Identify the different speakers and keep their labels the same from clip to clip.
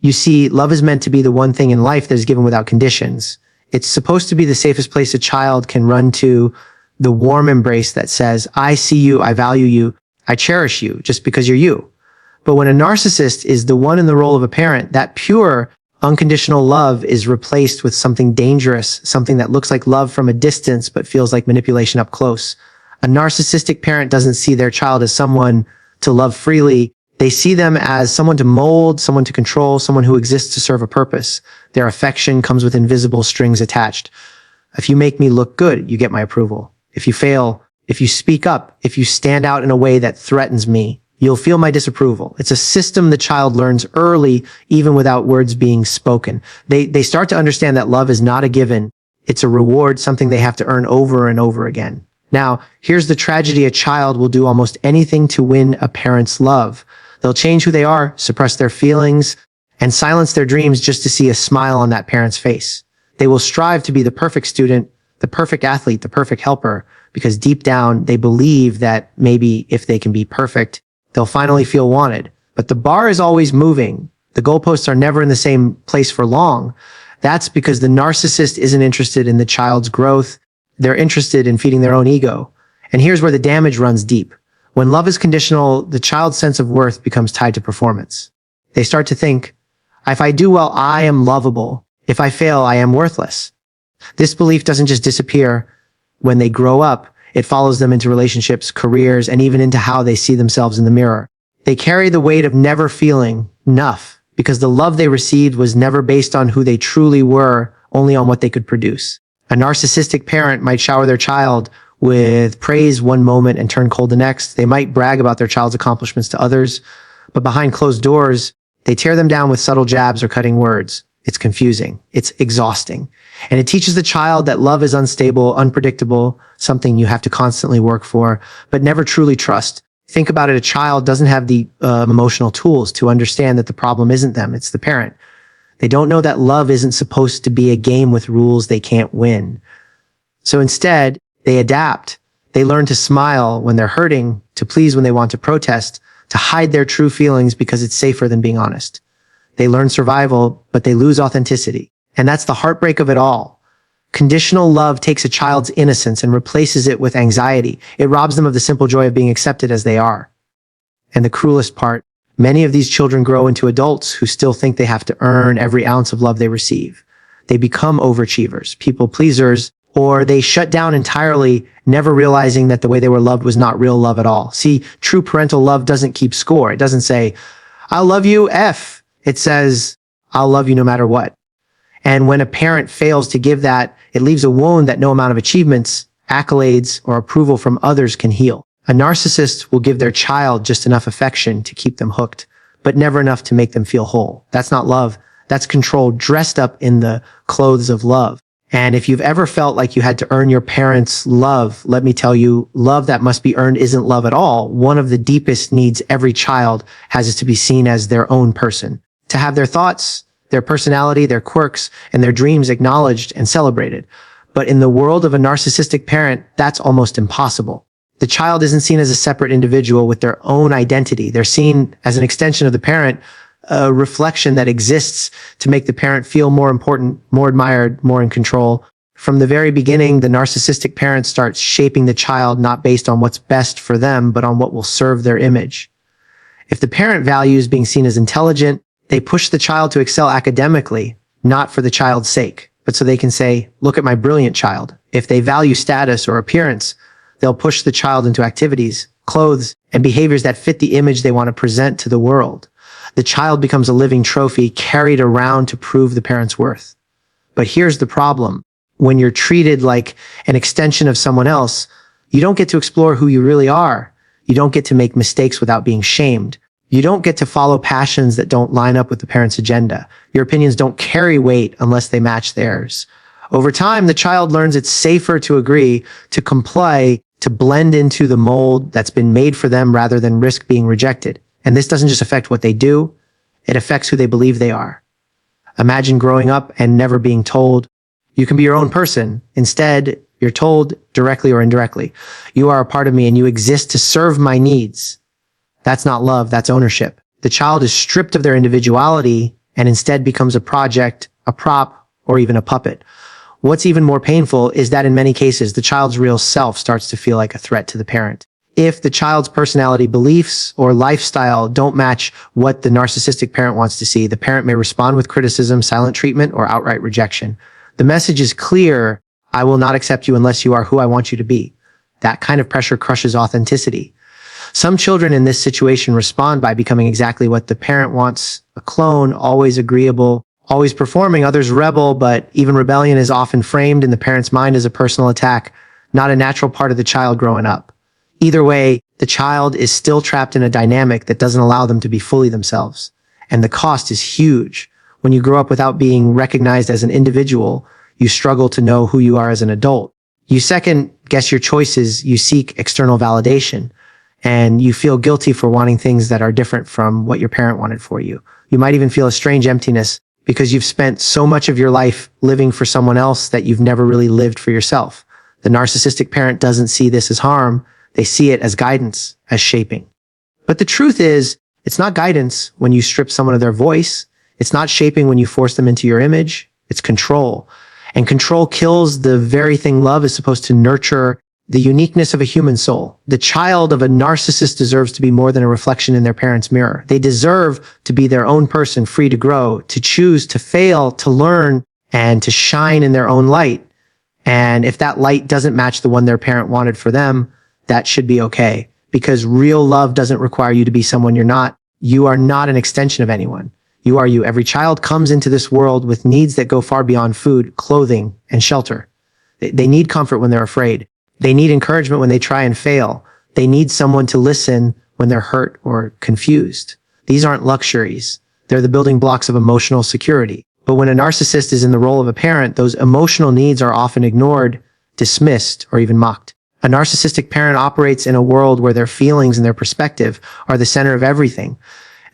Speaker 1: You see, love is meant to be the one thing in life that is given without conditions. It's supposed to be the safest place a child can run to, the warm embrace that says, I see you, I value you, I cherish you just because you're you. But when a narcissist is the one in the role of a parent, that pure, unconditional love is replaced with something dangerous, something that looks like love from a distance but feels like manipulation up close. A narcissistic parent doesn't see their child as someone to love freely. They see them as someone to mold, someone to control, someone who exists to serve a purpose. Their affection comes with invisible strings attached. If you make me look good, you get my approval. If you fail, if you speak up, if you stand out in a way that threatens me, you'll feel my disapproval. It's a system the child learns early, even without words being spoken. They start to understand that love is not a given. It's a reward, something they have to earn over and over again. Now, here's the tragedy. A child will do almost anything to win a parent's love. They'll change who they are, suppress their feelings, and silence their dreams just to see a smile on that parent's face. They will strive to be the perfect student, the perfect athlete, the perfect helper, because deep down they believe that maybe if they can be perfect, they'll finally feel wanted. But the bar is always moving. The goalposts are never in the same place for long. That's because the narcissist isn't interested in the child's growth. They're interested in feeding their own ego. And here's where the damage runs deep. When love is conditional, the child's sense of worth becomes tied to performance. They start to think, if I do well, I am lovable. If I fail, I am worthless. This belief doesn't just disappear when they grow up. It follows them into relationships, careers, and even into how they see themselves in the mirror. They carry the weight of never feeling enough because the love they received was never based on who they truly were, only on what they could produce. A narcissistic parent might shower their child with praise one moment and turn cold the next. They might brag about their child's accomplishments to others, but behind closed doors, they tear them down with subtle jabs or cutting words. It's confusing. It's exhausting. And it teaches the child that love is unstable, unpredictable, something you have to constantly work for, but never truly trust. Think about it. A child doesn't have the emotional tools to understand that the problem isn't them, it's the parent. They don't know that love isn't supposed to be a game with rules they can't win. So instead, they adapt. They learn to smile when they're hurting, to please when they want to protest, to hide their true feelings because it's safer than being honest. They learn survival, but they lose authenticity. And that's the heartbreak of it all. Conditional love takes a child's innocence and replaces it with anxiety. It robs them of the simple joy of being accepted as they are. And the cruelest part, many of these children grow into adults who still think they have to earn every ounce of love they receive. They become overachievers, people pleasers, or they shut down entirely, never realizing that the way they were loved was not real love at all. See, true parental love doesn't keep score. It doesn't say, I'll love you, F. It says, I'll love you no matter what. And when a parent fails to give that, it leaves a wound that no amount of achievements, accolades, or approval from others can heal. A narcissist will give their child just enough affection to keep them hooked, but never enough to make them feel whole. That's not love. That's control dressed up in the clothes of love. And if you've ever felt like you had to earn your parents' love, let me tell you, love that must be earned isn't love at all. One of the deepest needs every child has is to be seen as their own person, to have their thoughts, their personality, their quirks, and their dreams acknowledged and celebrated. But in the world of a narcissistic parent, that's almost impossible. The child isn't seen as a separate individual with their own identity. They're seen as an extension of the parent, a reflection that exists to make the parent feel more important, more admired, more in control. From the very beginning, the narcissistic parent starts shaping the child not based on what's best for them, but on what will serve their image. If the parent values being seen as intelligent, they push the child to excel academically, not for the child's sake, but so they can say, look at my brilliant child. If they value status or appearance, they'll push the child into activities, clothes, and behaviors that fit the image they want to present to the world. The child becomes a living trophy carried around to prove the parent's worth. But here's the problem. When you're treated like an extension of someone else, you don't get to explore who you really are. You don't get to make mistakes without being shamed. You don't get to follow passions that don't line up with the parent's agenda. Your opinions don't carry weight unless they match theirs. Over time, the child learns it's safer to agree, to comply, to blend into the mold that's been made for them rather than risk being rejected. And this doesn't just affect what they do, it affects who they believe they are. Imagine growing up and never being told, you can be your own person. Instead, you're told directly or indirectly, you are a part of me and you exist to serve my needs. That's not love, that's ownership. The child is stripped of their individuality and instead becomes a project, a prop, or even a puppet. What's even more painful is that in many cases, the child's real self starts to feel like a threat to the parent. If the child's personality, beliefs, or lifestyle don't match what the narcissistic parent wants to see, the parent may respond with criticism, silent treatment, or outright rejection. The message is clear: I will not accept you unless you are who I want you to be. That kind of pressure crushes authenticity. Some children in this situation respond by becoming exactly what the parent wants: a clone, always agreeable, always performing. Others rebel, but even rebellion is often framed in the parent's mind as a personal attack, not a natural part of the child growing up. Either way, the child is still trapped in a dynamic that doesn't allow them to be fully themselves. And the cost is huge. When you grow up without being recognized as an individual, you struggle to know who you are as an adult. You second guess your choices, you seek external validation, and you feel guilty for wanting things that are different from what your parent wanted for you. You might even feel a strange emptiness because you've spent so much of your life living for someone else that you've never really lived for yourself. The narcissistic parent doesn't see this as harm. They see it as guidance, as shaping. But the truth is, it's not guidance when you strip someone of their voice. It's not shaping when you force them into your image. It's control. And control kills the very thing love is supposed to nurture: the uniqueness of a human soul. The child of a narcissist deserves to be more than a reflection in their parents' mirror. They deserve to be their own person, free to grow, to choose, to fail, to learn, and to shine in their own light. And if that light doesn't match the one their parent wanted for them, that should be okay, because real love doesn't require you to be someone you're not. You are not an extension of anyone. You are you. Every child comes into this world with needs that go far beyond food, clothing, and shelter. They need comfort when they're afraid. They need encouragement when they try and fail. They need someone to listen when they're hurt or confused. These aren't luxuries. They're the building blocks of emotional security. But when a narcissist is in the role of a parent, those emotional needs are often ignored, dismissed, or even mocked. A narcissistic parent operates in a world where their feelings and their perspective are the center of everything.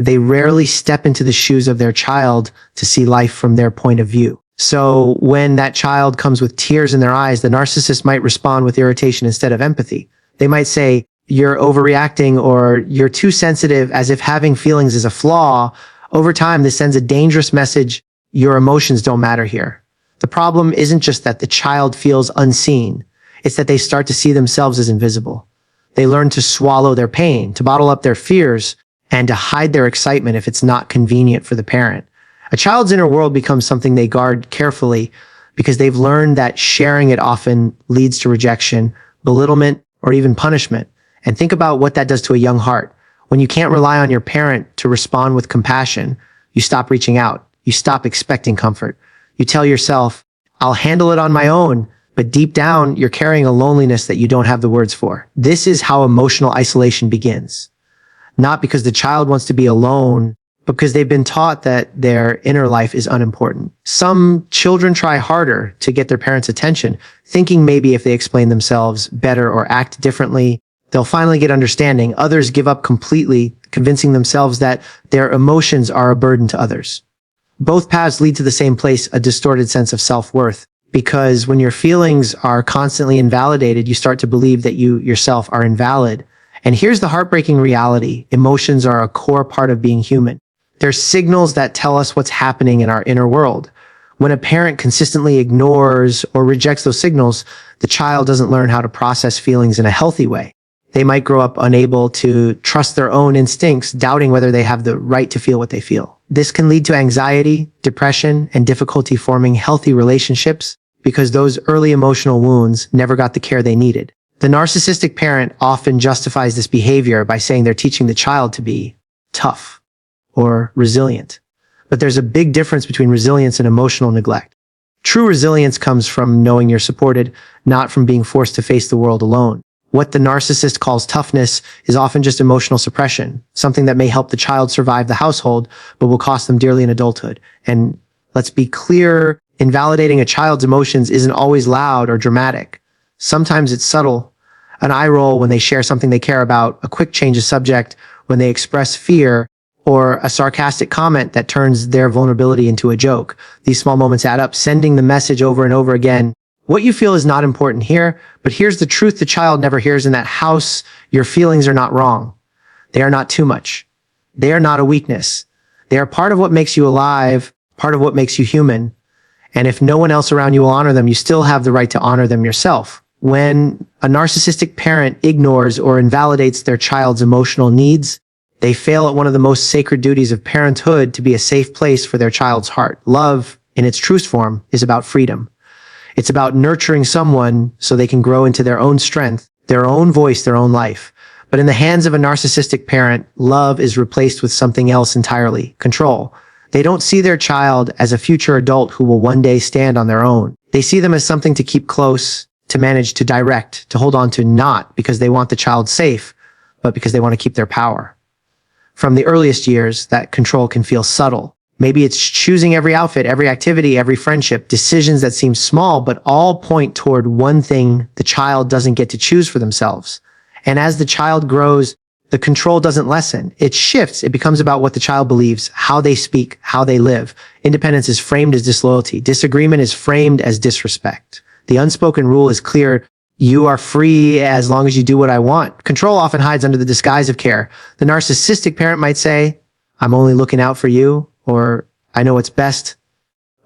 Speaker 1: They rarely step into the shoes of their child to see life from their point of view. So when that child comes with tears in their eyes, the narcissist might respond with irritation instead of empathy. They might say, "You're overreacting," or "You're too sensitive," as if having feelings is a flaw. Over time, this sends a dangerous message: your emotions don't matter here. The problem isn't just that the child feels unseen. It's that they start to see themselves as invisible. They learn to swallow their pain, to bottle up their fears, and to hide their excitement if it's not convenient for the parent. A child's inner world becomes something they guard carefully because they've learned that sharing it often leads to rejection, belittlement, or even punishment. And think about what that does to a young heart. When you can't rely on your parent to respond with compassion, you stop reaching out. You stop expecting comfort. You tell yourself, "I'll handle it on my own." But deep down, you're carrying a loneliness that you don't have the words for. This is how emotional isolation begins. Not because the child wants to be alone, but because they've been taught that their inner life is unimportant. Some children try harder to get their parents' attention, thinking maybe if they explain themselves better or act differently, they'll finally get understanding. Others give up completely, convincing themselves that their emotions are a burden to others. Both paths lead to the same place: a distorted sense of self-worth. Because when your feelings are constantly invalidated, you start to believe that you yourself are invalid. And here's the heartbreaking reality: emotions are a core part of being human. They're signals that tell us what's happening in our inner world. When a parent consistently ignores or rejects those signals, the child doesn't learn how to process feelings in a healthy way. They might grow up unable to trust their own instincts, doubting whether they have the right to feel what they feel. This can lead to anxiety, depression, and difficulty forming healthy relationships because those early emotional wounds never got the care they needed. The narcissistic parent often justifies this behavior by saying they're teaching the child to be tough or resilient. But there's a big difference between resilience and emotional neglect. True resilience comes from knowing you're supported, not from being forced to face the world alone. What the narcissist calls toughness is often just emotional suppression, something that may help the child survive the household, but will cost them dearly in adulthood. And let's be clear, invalidating a child's emotions isn't always loud or dramatic. Sometimes it's subtle. An eye roll when they share something they care about, a quick change of subject when they express fear, or a sarcastic comment that turns their vulnerability into a joke. These small moments add up, sending the message over and over again: what you feel is not important here, but here's the truth the child never hears in that house: your feelings are not wrong. They are not too much. They are not a weakness. They are part of what makes you alive, part of what makes you human. And if no one else around you will honor them, you still have the right to honor them yourself. When a narcissistic parent ignores or invalidates their child's emotional needs, they fail at one of the most sacred duties of parenthood, to be a safe place for their child's heart. Love, in its truest form, is about freedom. It's about nurturing someone so they can grow into their own strength, their own voice, their own life. But in the hands of a narcissistic parent, love is replaced with something else entirely: control. They don't see their child as a future adult who will one day stand on their own. They see them as something to keep close, to manage, to direct, to hold on to, not because they want the child safe, but because they want to keep their power. From the earliest years, that control can feel subtle. Maybe it's choosing every outfit, every activity, every friendship, decisions that seem small, but all point toward one thing: the child doesn't get to choose for themselves. And as the child grows, the control doesn't lessen. It shifts. It becomes about what the child believes, how they speak, how they live. Independence is framed as disloyalty. Disagreement is framed as disrespect. The unspoken rule is clear: you are free as long as you do what I want. Control often hides under the disguise of care. The narcissistic parent might say, "I'm only looking out for you," or "I know what's best."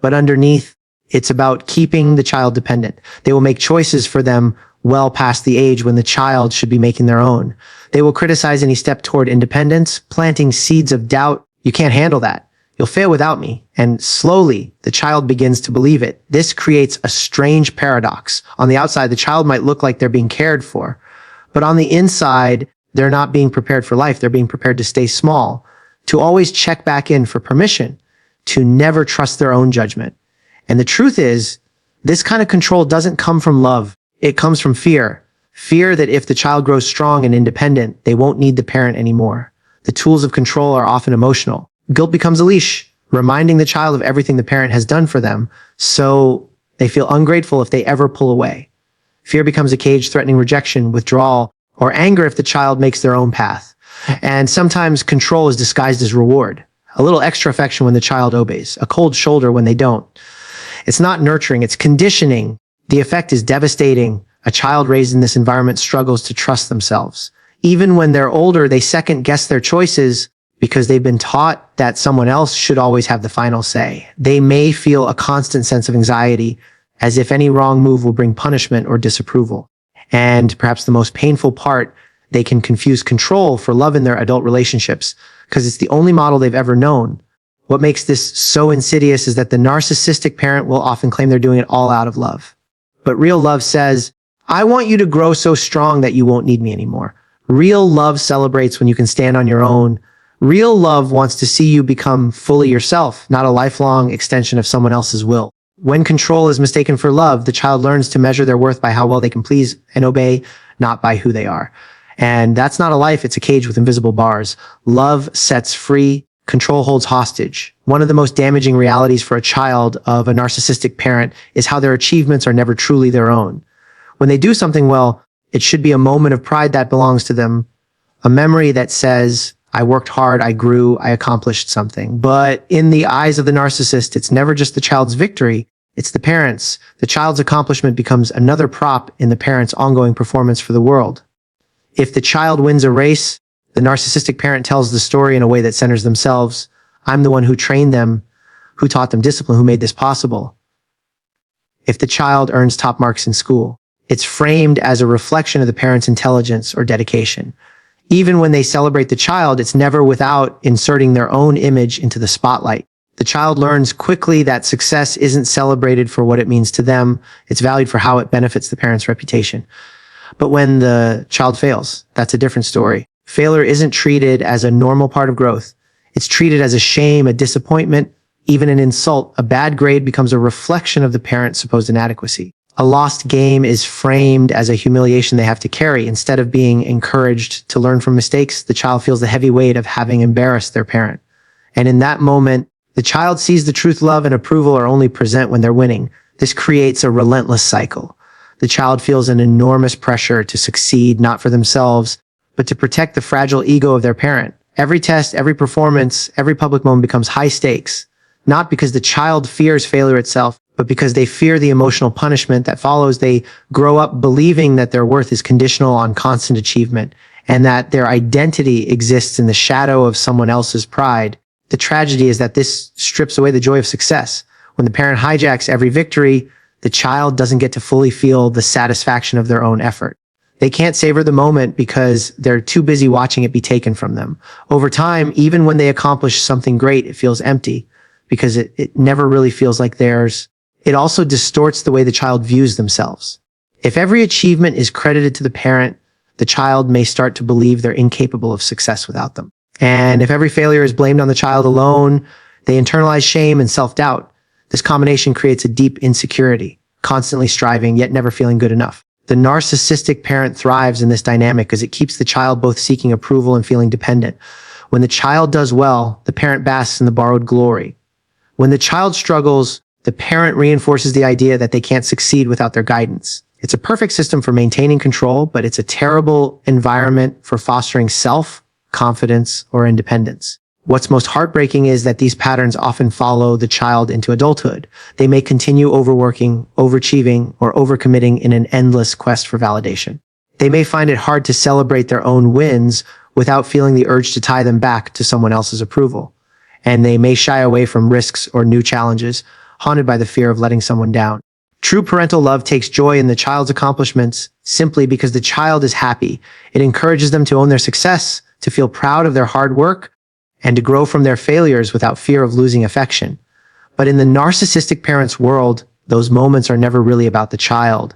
Speaker 1: But underneath, it's about keeping the child dependent. They will make choices for them well past the age when the child should be making their own. They will criticize any step toward independence, planting seeds of doubt. "You can't handle that. You'll fail without me." And slowly, the child begins to believe it. This creates a strange paradox. On the outside, the child might look like they're being cared for, but on the inside, they're not being prepared for life. They're being prepared to stay small, to always check back in for permission, to never trust their own judgment. And the truth is, this kind of control doesn't come from love. It comes from fear. Fear that if the child grows strong and independent, they won't need the parent anymore. The tools of control are often emotional. Guilt becomes a leash, reminding the child of everything the parent has done for them, so they feel ungrateful if they ever pull away. Fear becomes a cage, threatening rejection, withdrawal, or anger if the child makes their own path. And sometimes control is disguised as reward. A little extra affection when the child obeys, a cold shoulder when they don't. It's not nurturing, it's conditioning. The effect is devastating. A child raised in this environment struggles to trust themselves. Even when they're older, they second-guess their choices because they've been taught that someone else should always have the final say. They may feel a constant sense of anxiety, as if any wrong move will bring punishment or disapproval. And perhaps the most painful part, they can confuse control for love in their adult relationships because it's the only model they've ever known. What makes this so insidious is that the narcissistic parent will often claim they're doing it all out of love. But real love says, "I want you to grow so strong that you won't need me anymore." Real love celebrates when you can stand on your own. Real love wants to see you become fully yourself, not a lifelong extension of someone else's will. When control is mistaken for love, the child learns to measure their worth by how well they can please and obey, not by who they are. And that's not a life, it's a cage with invisible bars. Love sets free, control holds hostage. One of the most damaging realities for a child of a narcissistic parent is how their achievements are never truly their own. When they do something well, it should be a moment of pride that belongs to them, a memory that says, "I worked hard, I grew, I accomplished something." But in the eyes of the narcissist, it's never just the child's victory, it's the parent's. The child's accomplishment becomes another prop in the parent's ongoing performance for the world. If the child wins a race, the narcissistic parent tells the story in a way that centers themselves. "I'm the one who trained them, who taught them discipline, who made this possible." If the child earns top marks in school, it's framed as a reflection of the parent's intelligence or dedication. Even when they celebrate the child, it's never without inserting their own image into the spotlight. The child learns quickly that success isn't celebrated for what it means to them. It's valued for how it benefits the parent's reputation. But when the child fails, that's a different story. Failure isn't treated as a normal part of growth. It's treated as a shame, a disappointment, even an insult. A bad grade becomes a reflection of the parent's supposed inadequacy. A lost game is framed as a humiliation they have to carry. Instead of being encouraged to learn from mistakes, the child feels the heavy weight of having embarrassed their parent. And in that moment, the child sees the truth, love, and approval are only present when they're winning. This creates a relentless cycle. The child feels an enormous pressure to succeed, not for themselves, but to protect the fragile ego of their parent. Every test, every performance, every public moment becomes high stakes, not because the child fears failure itself, but because they fear the emotional punishment that follows. They grow up believing that their worth is conditional on constant achievement and that their identity exists in the shadow of someone else's pride. The tragedy is that this strips away the joy of success. When the parent hijacks every victory, the child doesn't get to fully feel the satisfaction of their own effort. They can't savor the moment because they're too busy watching it be taken from them. Over time, even when they accomplish something great, it feels empty because it never really feels like theirs. It also distorts the way the child views themselves. If every achievement is credited to the parent, the child may start to believe they're incapable of success without them. And if every failure is blamed on the child alone, they internalize shame and self-doubt. This combination creates a deep insecurity, constantly striving yet never feeling good enough. The narcissistic parent thrives in this dynamic because it keeps the child both seeking approval and feeling dependent. When the child does well, the parent basks in the borrowed glory. When the child struggles, the parent reinforces the idea that they can't succeed without their guidance. It's a perfect system for maintaining control, but it's a terrible environment for fostering self-confidence or independence. What's most heartbreaking is that these patterns often follow the child into adulthood. They may continue overworking, overachieving, or overcommitting in an endless quest for validation. They may find it hard to celebrate their own wins without feeling the urge to tie them back to someone else's approval. And they may shy away from risks or new challenges, haunted by the fear of letting someone down. True parental love takes joy in the child's accomplishments simply because the child is happy. It encourages them to own their success, to feel proud of their hard work, and to grow from their failures without fear of losing affection. But in the narcissistic parent's world, those moments are never really about the child.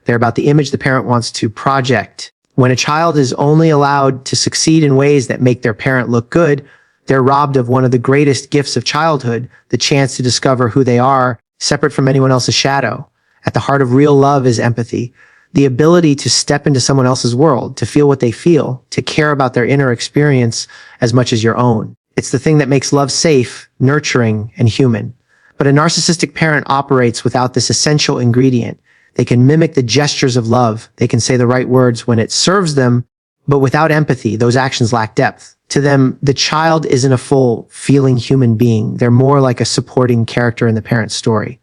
Speaker 1: They're about the image the parent wants to project. When a child is only allowed to succeed in ways that make their parent look good, they're robbed of one of the greatest gifts of childhood, the chance to discover who they are, separate from anyone else's shadow. At the heart of real love is empathy, the ability to step into someone else's world, to feel what they feel, to care about their inner experience as much as your own. It's the thing that makes love safe, nurturing, and human. But a narcissistic parent operates without this essential ingredient. They can mimic the gestures of love. They can say the right words when it serves them, but without empathy, those actions lack depth. To them, the child isn't a full, feeling human being. They're more like a supporting character in the parent's story.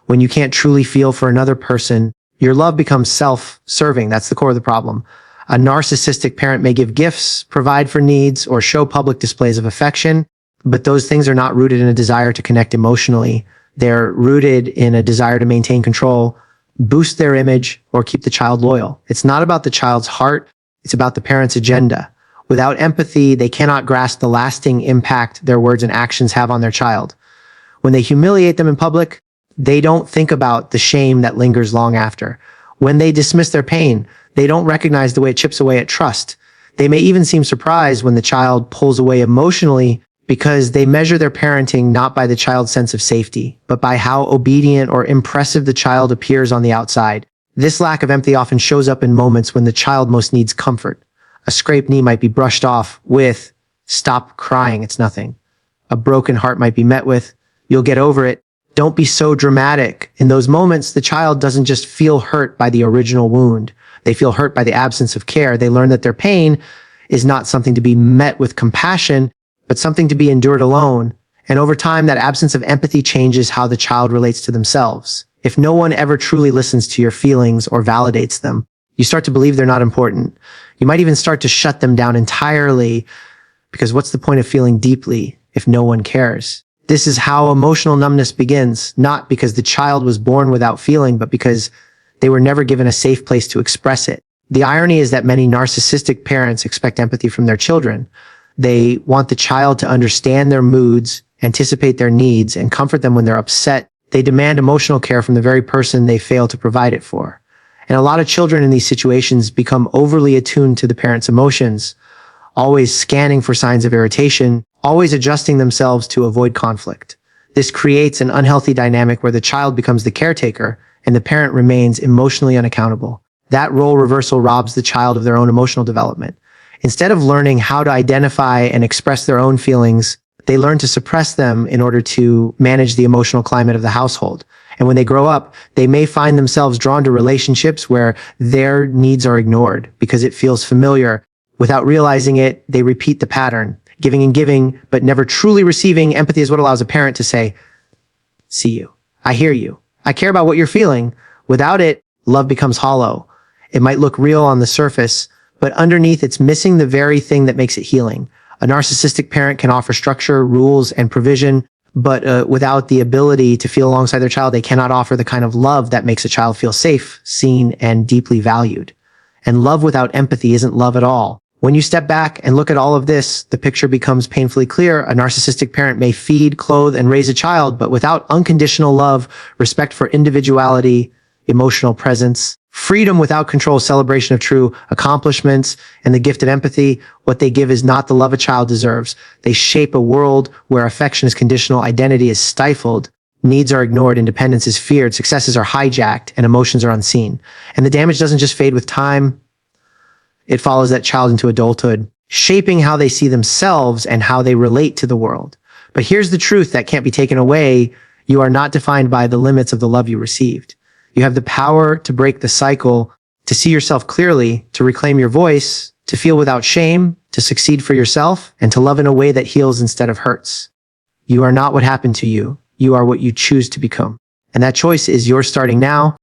Speaker 1: When you can't truly feel for another person, your love becomes self-serving. That's the core of the problem. A narcissistic parent may give gifts, provide for needs, or show public displays of affection, but those things are not rooted in a desire to connect emotionally. They're rooted in a desire to maintain control, boost their image, or keep the child loyal. It's not about the child's heart. It's about the parent's agenda. Without empathy, they cannot grasp the lasting impact their words and actions have on their child. When they humiliate them in public, they don't think about the shame that lingers long after. When they dismiss their pain, they don't recognize the way it chips away at trust. They may even seem surprised when the child pulls away emotionally because they measure their parenting not by the child's sense of safety, but by how obedient or impressive the child appears on the outside. This lack of empathy often shows up in moments when the child most needs comfort. A scraped knee might be brushed off with, "Stop crying, it's nothing." A broken heart might be met with, "You'll get over it. Don't be so dramatic." In those moments, the child doesn't just feel hurt by the original wound. They feel hurt by the absence of care. They learn that their pain is not something to be met with compassion, but something to be endured alone. And over time, that absence of empathy changes how the child relates to themselves. If no one ever truly listens to your feelings or validates them, you start to believe they're not important. You might even start to shut them down entirely, because what's the point of feeling deeply if no one cares? This is how emotional numbness begins, not because the child was born without feeling, but because they were never given a safe place to express it. The irony is that many narcissistic parents expect empathy from their children. They want the child to understand their moods, anticipate their needs, and comfort them when they're upset. They demand emotional care from the very person they fail to provide it for. And a lot of children in these situations become overly attuned to the parent's emotions, always scanning for signs of irritation, always adjusting themselves to avoid conflict. This creates an unhealthy dynamic where the child becomes the caretaker and the parent remains emotionally unaccountable. That role reversal robs the child of their own emotional development. Instead of learning how to identify and express their own feelings, they learn to suppress them in order to manage the emotional climate of the household. And when they grow up, they may find themselves drawn to relationships where their needs are ignored because it feels familiar. Without realizing it, they repeat the pattern, giving and giving, but never truly receiving. Empathy is what allows a parent to say, "See you. I hear you. I care about what you're feeling." Without it, love becomes hollow. It might look real on the surface, but underneath it's missing the very thing that makes it healing. A narcissistic parent can offer structure, rules, and provision, but without the ability to feel alongside their child, they cannot offer the kind of love that makes a child feel safe, seen, and deeply valued. And love without empathy isn't love at all. When you step back and look at all of this, the picture becomes painfully clear. A narcissistic parent may feed, clothe, and raise a child, but without unconditional love, respect for individuality, emotional presence, freedom without control, celebration of true accomplishments, and the gift of empathy, what they give is not the love a child deserves. They shape a world where affection is conditional, identity is stifled, needs are ignored, independence is feared, successes are hijacked, and emotions are unseen. And the damage doesn't just fade with time. It follows that child into adulthood, shaping how they see themselves and how they relate to the world. But here's the truth that can't be taken away. You are not defined by the limits of the love you received. You have the power to break the cycle, to see yourself clearly, to reclaim your voice, to feel without shame, to succeed for yourself, and to love in a way that heals instead of hurts. You are not what happened to you. You are what you choose to become. And that choice is yours starting now.